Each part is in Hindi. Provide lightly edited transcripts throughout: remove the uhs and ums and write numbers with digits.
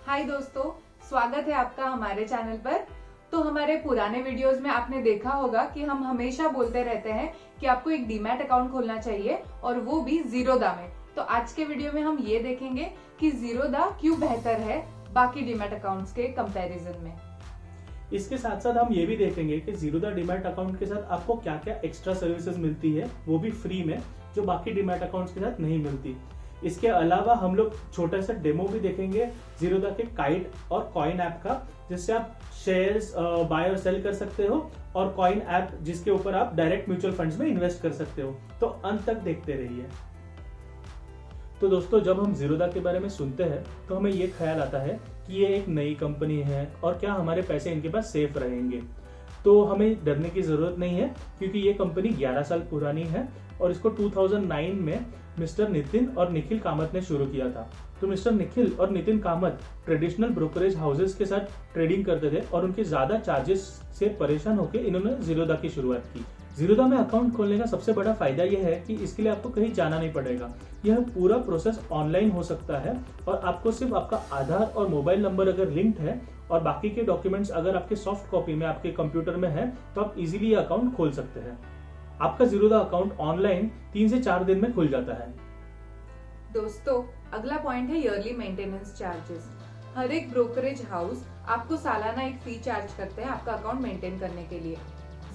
हाय दोस्तों, स्वागत है आपका हमारे चैनल पर। तो हमारे पुराने वीडियोस में आपने देखा होगा कि हम हमेशा बोलते रहते हैं कि आपको एक डीमैट अकाउंट खोलना चाहिए और वो भी जीरोधा में। तो आज के वीडियो में हम ये देखेंगे कि जीरोधा क्यों बेहतर है बाकी डीमैट अकाउंट्स के कंपैरिजन में। इसके साथ साथ हम ये भी देखेंगे कि जीरोधा डीमैट अकाउंट के साथ आपको क्या क्या एक्स्ट्रा सर्विसेज मिलती है, वो भी फ्री में, जो बाकी डीमैट अकाउंट्स के साथ नहीं मिलती। इसके अलावा हम लोग छोटा सा डेमो भी देखेंगे जीरोधा के काइट और कॉइन ऐप का, जिससे आप शेयर्स बाय और सेल कर सकते हो, और कॉइन ऐप जिसके ऊपर आप डायरेक्ट म्यूचुअल फंड्स में इन्वेस्ट कर सकते हो। तो अंत तक देखते रहिए। तो दोस्तों, जब हम जीरोधा के बारे में सुनते हैं तो हमें ये ख्याल आता है कि ये एक नई कंपनी है और क्या हमारे पैसे इनके पास सेफ रहेंगे। तो हमें डरने की जरूरत नहीं है, क्योंकि ये कंपनी 11 साल पुरानी है और इसको 2009 में मिस्टर नितिन और निखिल कामत ने शुरू किया था। तो मिस्टर निखिल और Nitin Kamat traditional brokerage houses के साथ ट्रेडिंग करते थे और उनके ज्यादा चार्जेस से परेशान होकर इन्होंने जीरोधा की शुरुआत की। जीरोधा में अकाउंट खोलने का सबसे बड़ा फायदा यह है कि इसके लिए आपको कहीं जाना नहीं पड़ेगा। यह पूरा प्रोसेस ऑनलाइन हो सकता है और आपको सिर्फ आपका आधार और मोबाइल नंबर अगर लिंक्ड है और बाकी के डॉक्यूमेंट्स अगर आपके सॉफ्ट कॉपी में आपके कंप्यूटर में है तो आप इजीली ये अकाउंट खोल सकते हैं। आपका जीरोधा अकाउंट ऑनलाइन 3 से 4 दिन में खुल जाता है। दोस्तों, अगला पॉइंट है ईयरली मेंटेनेंस चार्जेस। हर एक ब्रोकरेज हाउस आपको सालाना एक फी चार्ज करते हैं आपका अकाउंट मेंटेन करने के लिए।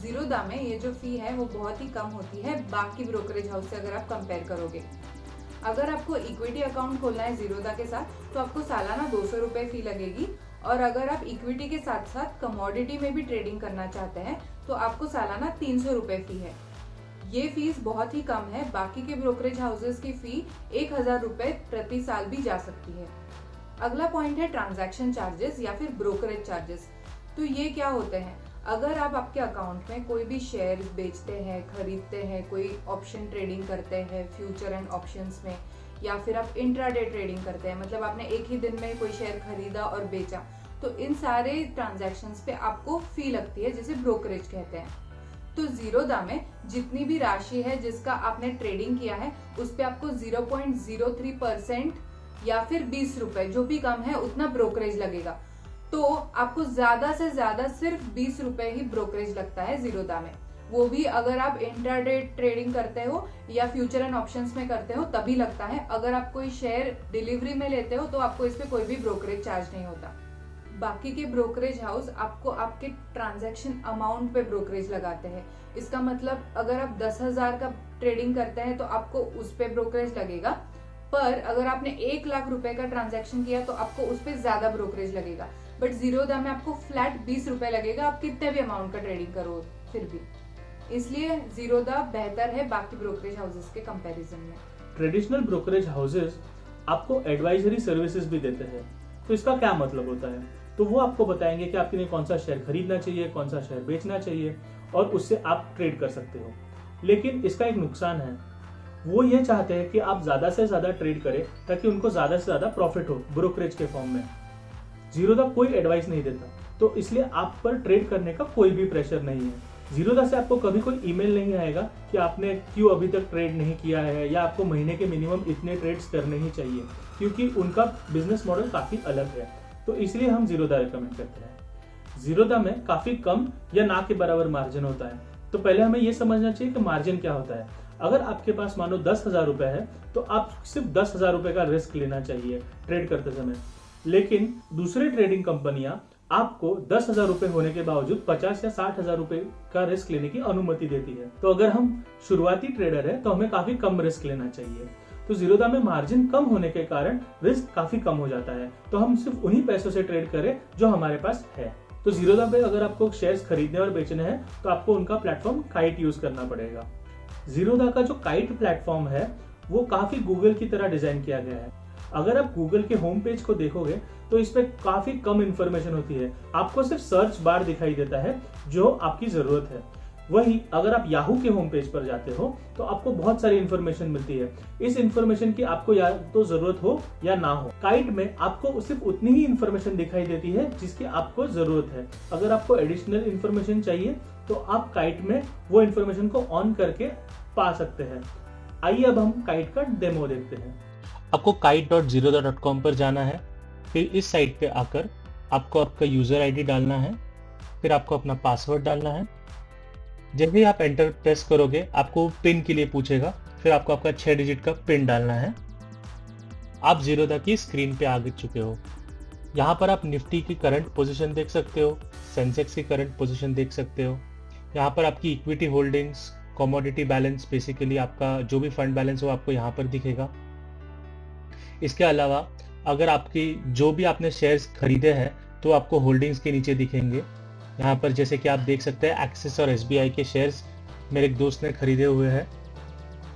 जीरोधा में ये जो फी है वो बहुत ही कम होती है बाकी ब्रोकरेज हाउस से अगर आप कंपेयर करोगे। अगर आपको इक्विटी अकाउंट खोलना है जीरोधा के साथ तो आपको सालाना 200 रुपए फी लगेगी, और अगर आप इक्विटी के साथ साथ कमोडिटी में भी ट्रेडिंग करना चाहते हैं तो आपको सालाना 300 रुपए फी है। ये फीस बहुत ही कम है। बाकी के ब्रोकरेज हाउसेस की फी 1000 रुपए प्रति साल भी जा सकती है। अगला पॉइंट है ट्रांजैक्शन चार्जेस या फिर ब्रोकरेज चार्जेस। तो ये क्या होते हैं? अगर आप आपके अकाउंट में कोई भी शेयर बेचते हैं, खरीदते हैं, कोई ऑप्शन ट्रेडिंग करते हैं फ्यूचर एंड ऑप्शंस में, या फिर आप इंट्राडे ट्रेडिंग करते हैं, मतलब आपने एक ही दिन में कोई शेयर खरीदा और बेचा, तो इन सारे ट्रांजैक्शंस पे आपको फी लगती है जिसे ब्रोकरेज कहते हैं। तो जीरोधा में जितनी भी राशि है जिसका आपने ट्रेडिंग किया है उस पे आपको 0.03% या फिर 20 रुपए, जो भी कम है उतना ब्रोकरेज लगेगा। तो आपको ज्यादा से ज्यादा सिर्फ 20 रुपए ही ब्रोकरेज लगता है जीरोधा में, वो भी अगर आप इंट्राडे ट्रेडिंग करते हो या फ्यूचर एंड ऑप्शंस में करते हो तभी लगता है। अगर आप कोई शेयर डिलीवरी में लेते हो तो आपको इस पे कोई भी ब्रोकरेज चार्ज नहीं होता। बाकी के ब्रोकरेज हाउस आपको आपके ट्रांजैक्शन अमाउंट पे ब्रोकरेज लगाते हैं। इसका मतलब अगर आप 10,000 का ट्रेडिंग करते हैं तो आपको उस पे ब्रोकरेज लगेगा, पर अगर आपने 1 लाख रुपए का ट्रांजैक्शन किया तो आपको उस पे ज्यादा ब्रोकरेज लगेगा। बट जीरोधा में आपको फ्लैट 20 रुपए लगेगा, आप कितने भी अमाउंट का ट्रेडिंग करो फिर भी। इसलिए जीरोधा बेहतर है बाकी ब्रोकरेज हाउसेस के कंपैरिजन में। ट्रेडिशनल ब्रोकरेज हाउसेस आपको एडवाइजरी सर्विसेज भी देते हैं। तो इसका क्या मतलब होता है? तो वो आपको बताएंगे कि आपके लिए कौन सा शेयर खरीदना चाहिए, कौन सा शेयर बेचना चाहिए, और उससे आप ट्रेड कर सकते हो। लेकिन इसका एक नुकसान है। वो ये चाहते हैं कि आप ज्यादा से ज्यादा ट्रेड करें ताकि उनको ज्यादा से ज्यादा प्रॉफिट हो ब्रोकरेज के फॉर्म में। जीरोधा कोई एडवाइस नहीं देता, तो इसलिए आप पर ट्रेड करने का कोई भी प्रेशर नहीं है। जीरोधा से आपको कभी कोई ईमेल नहीं आएगा कि आपने क्यों अभी तक ट्रेड नहीं किया है, या आपको महीने के मिनिमम इतने ट्रेड्स करने ही चाहिए, क्योंकि उनका बिजनेस मॉडल काफी अलग है। तो इसलिए हम जीरोधा रिकमेंड करते हैं। जीरोधा में काफी कम या ना के बराबर मार्जिन होता है। तो पहले हमें यह समझना चाहिए कि मार्जिन क्या होता है। अगर आपके पास मानो 10,000 रुपए है तो आप सिर्फ 10,000 रुपए का रिस्क लेना चाहिए ट्रेड करते समय। लेकिन दूसरे ट्रेडिंग कंपनियां आपको 10,000 रुपए होने के बावजूद 50 या 60,000 रुपए का रिस्क लेने की अनुमति देती है। तो अगर हम शुरुआती ट्रेडर है तो हमें काफी कम रिस्क लेना चाहिए। तो जीरोधा में मार्जिन कम होने के कारण रिस्क काफी कम हो जाता है। तो हम सिर्फ उन्हीं पैसों से ट्रेड करें जो हमारे पास है। तो जीरोधा पे अगर आपको शेयर्स खरीदने और बेचने हैं तो आपको उनका प्लेटफॉर्म काइट यूज करना पड़ेगा। जीरोधा का जो काइट प्लेटफॉर्म है वो काफी गूगल की तरह डिजाइन किया गया है। अगर आप गूगल के होम पेज को देखोगे तो इस पे काफी कम इंफॉर्मेशन होती है। आपको सिर्फ सर्च बार दिखाई देता है जो आपकी जरूरत है। वही अगर आप याहू के होम पेज पर जाते हो तो आपको बहुत सारी इंफॉर्मेशन मिलती है। इस इंफॉर्मेशन की आपको या तो जरूरत हो या ना हो। काइट में आपको सिर्फ उतनी ही इंफॉर्मेशन दिखाई देती है जिसकी आपको जरूरत है। अगर आपको एडिशनल इंफॉर्मेशन चाहिए तो आप काइट में वो इंफॉर्मेशन को ऑन करके पा सकते हैं। आइए अब हम काइट का डेमो देखते हैं। आपको kite.zerodha.com पर जाना है। फिर इस साइट पे आकर आपको आपका यूज़र आईडी डालना है, फिर आपको अपना पासवर्ड डालना है। जब भी आप एंटर प्रेस करोगे आपको पिन के लिए पूछेगा, फिर आपको आपका 6 डिजिट का पिन डालना है। आप ज़ीरोधा की स्क्रीन पे आ चुके हो। यहाँ पर आप निफ्टी की करंट पोजीशन देख सकते हो, सेंसेक्स की करंट पोजीशन देख सकते हो। यहाँ पर आपकी equity holdings, commodity balance, basically आपका जो भी फंड बैलेंस हो आपको यहाँ पर दिखेगा। इसके अलावा अगर आपकी जो भी आपने शेयर्स खरीदे हैं तो आपको होल्डिंग्स के नीचे दिखेंगे। यहाँ पर जैसे कि आप देख सकते हैं एक्सिस और एसबीआई के शेयर्स मेरे एक दोस्त ने खरीदे हुए हैं।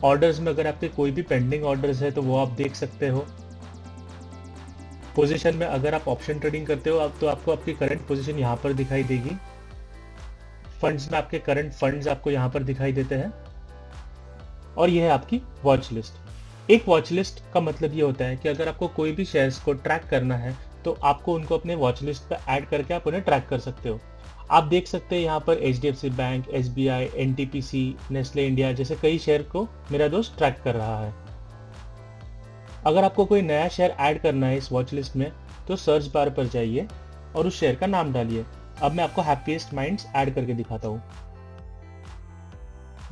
ऑर्डर्स में अगर आपके कोई भी पेंडिंग ऑर्डर्स है तो वो आप देख सकते हो। पोजीशन में अगर आप ऑप्शन ट्रेडिंग करते हो तो आपको आपकी करंट पोजीशन यहाँ पर दिखाई देगी। फंड्स में आपके करंट फंड्स आपको यहाँ पर दिखाई देते हैं। और यह है आपकी वॉच लिस्ट। एक वॉच लिस्ट का मतलब ये होता है कि अगर आपको कोई भी शेयर्स को ट्रैक करना है तो आपको उनको अपने वॉच लिस्ट पर ऐड करके आप उन्हें ट्रैक कर सकते हो। आप देख सकते हैं यहाँ पर HDFC bank, SBI, NTPC, Nestle India जैसे कई शेयर को मेरा दोस्त ट्रैक कर रहा है। अगर आपको कोई नया शेयर ऐड करना है इस वॉच लिस्ट में तो सर्च बार पर जाइए और उस शेयर का नाम डालिए। अब मैं आपको हैप्पीएस्ट माइंड्स ऐड करके दिखाता हूँ।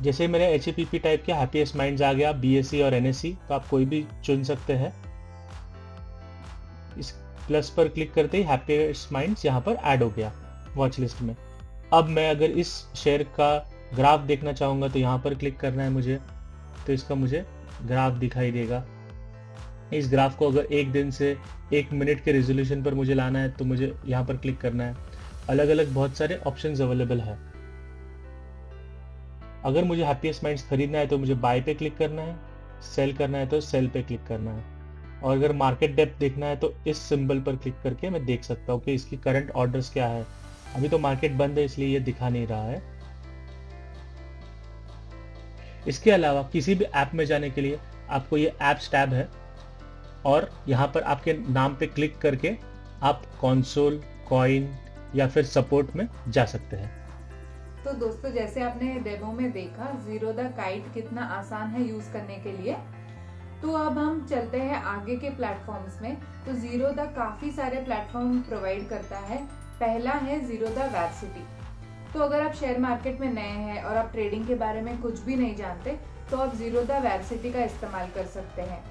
जैसे मेरे HAPP टाइप के हैप्पीएस्ट माइंड्स आ गया, BSE और NSE, तो आप कोई भी चुन सकते हैं। इस प्लस पर क्लिक करते ही हैप्पीएस्ट माइंड्स यहाँ पर ऐड हो गया वॉच लिस्ट में। अब मैं अगर इस शेयर का ग्राफ देखना चाहूँगा तो यहाँ पर क्लिक करना है मुझे, तो इसका मुझे ग्राफ दिखाई देगा। इस ग्राफ को अगर एक दिन से 1 मिनट के रेजोल्यूशन पर मुझे लाना है तो मुझे यहाँ पर क्लिक करना है। अलग अलग बहुत सारे ऑप्शंस अवेलेबल है। अगर मुझे हैप्पीएस्ट माइंड्स खरीदना है तो मुझे बाय पे क्लिक करना है, सेल करना है तो सेल पे क्लिक करना है। और अगर मार्केट डेप्थ देखना है तो इस सिंबल पर क्लिक करके मैं देख सकता हूँ कि इसकी करंट ऑर्डर्स क्या है। अभी तो मार्केट बंद है इसलिए ये दिखा नहीं रहा है। इसके अलावा किसी भी ऐप में जाने के लिए आपको ये ऐप्स टैब है और यहाँ पर आपके नाम पे क्लिक करके आप कंसोल, कॉइन या फिर सपोर्ट में जा सकते हैं। तो दोस्तों जैसे आपने डेमो में देखा ज़ीरोधा काइट कितना आसान है यूज करने के लिए। तो अब हम चलते हैं आगे के प्लेटफॉर्म्स में। तो ज़ीरोधा काफी सारे प्लेटफॉर्म प्रोवाइड करता है। पहला है ज़ीरोधा वेरसिटी। तो अगर आप शेयर मार्केट में नए हैं और आप ट्रेडिंग के बारे में कुछ भी नहीं जानते तो आप ज़ीरोधा वेरसिटी का इस्तेमाल कर सकते हैं।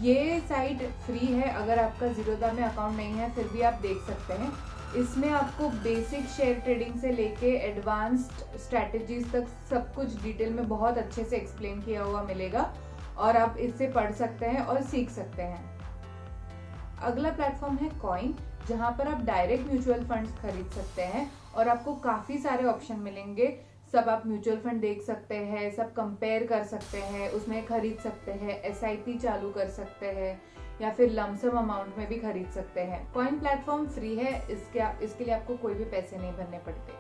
ये साइट फ्री है, अगर आपका ज़ीरोधा में अकाउंट नहीं है फिर भी आप देख सकते हैं। इसमें आपको बेसिक शेयर ट्रेडिंग से लेके एडवांस्ड स्ट्रैटेजीज तक सब कुछ डिटेल में बहुत अच्छे से एक्सप्लेन किया हुआ मिलेगा और आप इससे पढ़ सकते हैं और सीख सकते हैं। अगला प्लेटफॉर्म है कॉइन, जहां पर आप डायरेक्ट म्यूचुअल फंड्स खरीद सकते हैं और आपको काफी सारे ऑप्शन मिलेंगे। सब आप म्यूचुअल फंड देख सकते हैं, सब कंपेयर कर सकते हैं, उसमें खरीद सकते हैं, SIP चालू कर सकते हैं या फिर लमसम अमाउंट में भी खरीद सकते हैं। कॉइन प्लेटफॉर्म फ्री है, इसके लिए आपको कोई भी पैसे नहीं भरने पड़ते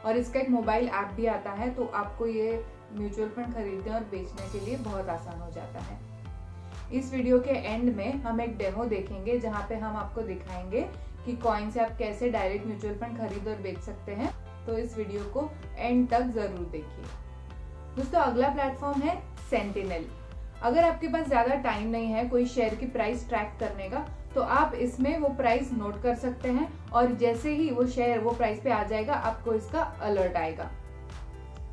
और इसका एक मोबाइल ऐप भी आता है, तो आपको ये म्यूचुअल फंड खरीदने और बेचने के लिए बहुत आसान हो जाता है। इस वीडियो के एंड में हम एक डेमो देखेंगे जहाँ पे हम आपको दिखाएंगे कि कॉइन से आप कैसे डायरेक्ट म्यूचुअल फंड खरीद और बेच सकते हैं। तो इस वीडियो को एंड तक जरूर देखिए। दोस्तों अगला प्लेटफॉर्म है सेंटिनल। अगर आपके पास ज्यादा टाइम नहीं है कोई शेयर की प्राइस ट्रैक करने का तो आप इसमें वो प्राइस नोट कर सकते हैं और जैसे ही वो शेयर वो प्राइस पे आ जाएगा आपको इसका अलर्ट आएगा।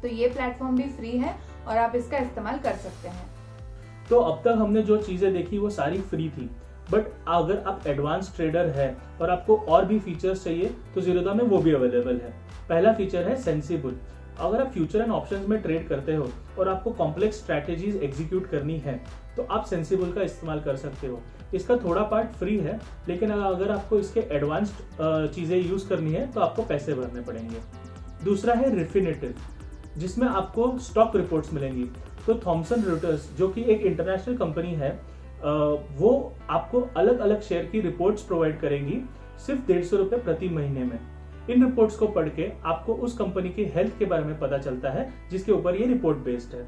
तो ये प्लेटफॉर्म भी फ्री है और आप इसका इस्तेमाल कर सकते हैं। तो अब तक हमने जो चीजें देखी वो सारी फ्री थी, बट अगर आप एडवांस ट्रेडर है और आपको और भी फीचर्स चाहिए तो ज़ीरोधा में वो भी अवेलेबल है। पहला फीचर है सेंसिबल। अगर आप फ्यूचर एंड ऑप्शंस में ट्रेड करते हो और आपको कॉम्प्लेक्स स्ट्रैटेजीज एग्जीक्यूट करनी है तो आप सेंसिबल का इस्तेमाल कर सकते हो। इसका थोड़ा पार्ट फ्री है, लेकिन अगर आपको इसके एडवांस्ड चीजें यूज करनी है तो आपको पैसे भरने पड़ेंगे। दूसरा है रिफिनेटिव, जिसमें आपको स्टॉक रिपोर्ट्स मिलेंगी। तो थॉमसन रॉयटर्स जो कि एक इंटरनेशनल कंपनी है वो आपको अलग अलग शेयर की रिपोर्ट्स प्रोवाइड करेंगी सिर्फ 150 रुपए प्रति महीने में। इन रिपोर्ट्स को पढ़ के आपको उस कंपनी की हेल्थ के बारे में पता चलता है जिसके ऊपर ये रिपोर्ट बेस्ड है।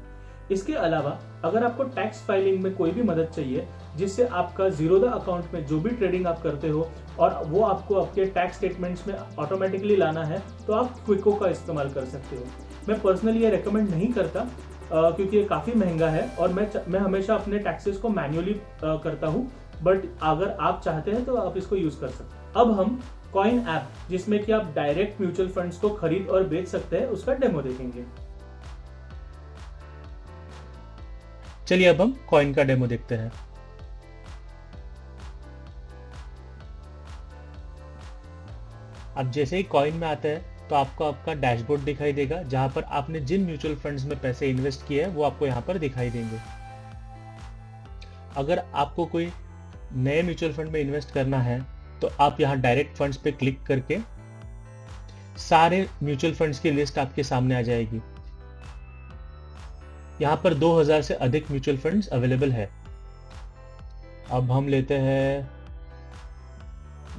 इसके अलावा अगर आपको टैक्स फाइलिंग में कोई भी मदद चाहिए जिससे आपका ज़ीरोधा अकाउंट में जो भी ट्रेडिंग आप करते हो और वो आपको आपके टैक्स स्टेटमेंट्स में ऑटोमेटिकली लाना है तो आप क्विको का इस्तेमाल कर सकते हो। मैं पर्सनली ये रेकमेंड नहीं करता क्योंकि ये काफ़ी महंगा है और मैं हमेशा अपने टैक्सेस को मैन्युअली करता हूँ, बट अगर आप चाहते हैं तो आप इसको यूज कर सकते हैं। अब हम कॉइन ऐप, जिसमें कि आप डायरेक्ट म्यूचुअल फंड्स को खरीद और बेच सकते हैं, उसका डेमो देखेंगे। चलिए अब हम कॉइन का डेमो देखते हैं। अब जैसे ही कॉइन में आते हैं तो आपको आपका डैशबोर्ड दिखाई देगा, जहां पर आपने जिन म्यूचुअल फंड्स में पैसे इन्वेस्ट किए हैं वो आपको यहां पर दिखाई देंगे। अगर आपको कोई नए म्यूचुअल फंड में इन्वेस्ट करना है तो आप यहां डायरेक्ट फंड्स पे क्लिक करके सारे म्यूचुअल फंड्स की लिस्ट आपके सामने आ जाएगी। यहां पर 2000 से अधिक म्यूचुअल फंड्स अवेलेबल है। अब हम लेते हैं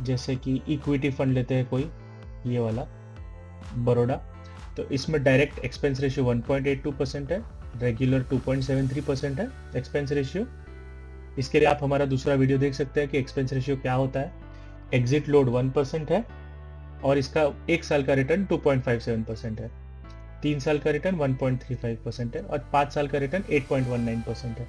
जैसे कि इक्विटी फंड लेते हैं कोई, ये वाला बड़ौदा। तो इसमें डायरेक्ट एक्सपेंस रेशियो 1.82% है, रेगुलर 2.73% है एक्सपेंस रेशियो। इसके लिए आप हमारा दूसरा वीडियो देख सकते हैं कि एक्सपेंस रेशियो क्या होता है। एग्जिट लोड 1% है और इसका 1 साल का रिटर्न 2.57% है, 3 साल का रिटर्न 1.35% है और 5 साल का रिटर्न 8.19% है।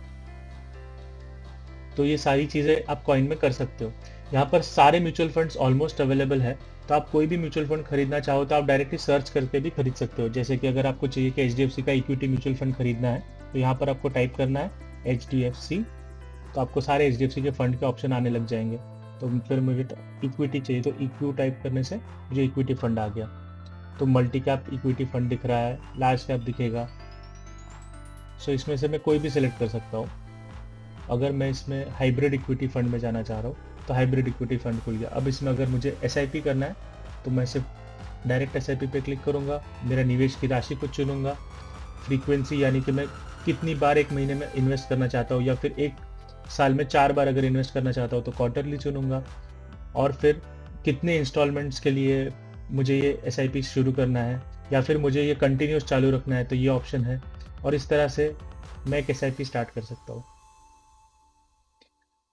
तो ये सारी चीजें आप कॉइन में कर सकते हो। यहाँ पर सारे म्यूचुअल फंड्स ऑलमोस्ट अवेलेबल है, तो आप कोई भी म्यूचुअल फंड खरीदना चाहो तो आप डायरेक्टली सर्च करके भी खरीद सकते हो। जैसे कि अगर आपको चाहिए कि HDFC का इक्विटी म्यूचुअल फंड खरीदना है तो यहाँ पर आपको टाइप करना है HDFC, तो आपको सारे HDFC के फंड के ऑप्शन आने लग जाएंगे। तो फिर मुझे इक्विटी चाहिए तो EQ टाइप करने से मुझे इक्विटी फंड आ गया। तो मल्टी कैप इक्विटी फंड दिख रहा है, लार्ज कैप दिखेगा। सो इसमें से मैं कोई भी सिलेक्ट कर सकता हूँ। अगर मैं इसमें हाइब्रिड इक्विटी फंड में जाना चाह रहा हूँ तो हाइब्रिड इक्विटी फंड खुल गया। अब इसमें अगर मुझे SIP करना है तो मैं सिर्फ डायरेक्ट SIP पे क्लिक करूँगा, मेरा निवेश की राशि को चुनूंगा, फ्रीक्वेंसी यानी कि मैं कितनी बार एक महीने में इन्वेस्ट करना चाहता हूँ या फिर एक साल में 4 बार अगर इन्वेस्ट करना चाहता हूँ तो क्वार्टरली चुनूंगा, और फिर कितने इंस्टॉलमेंट्स के लिए मुझे ये SIP शुरू करना है या फिर मुझे ये कंटिन्यूस चालू रखना है तो ये ऑप्शन है। और इस तरह से मैं एक SIP स्टार्ट कर सकता हूँ।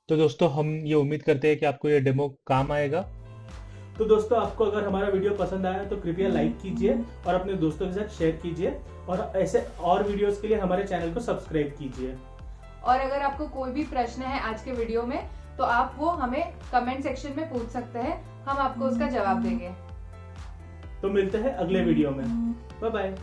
तो दोस्तों हम ये उम्मीद करते हैं कि आपको ये डेमो काम आएगा। तो दोस्तों, आपको अगर हमारा वीडियो पसंद आया तो कृपया लाइक कीजिए और अपने दोस्तों के साथ शेयर कीजिए, और ऐसे और वीडियोस के लिए हमारे चैनल को सब्सक्राइब कीजिए। और अगर आपको कोई भी प्रश्न है आज के वीडियो में तो आप वो हमें कमेंट सेक्शन में पूछ सकते हैं, हम आपको उसका जवाब देंगे। तो मिलते हैं अगले वीडियो में। Bye bye.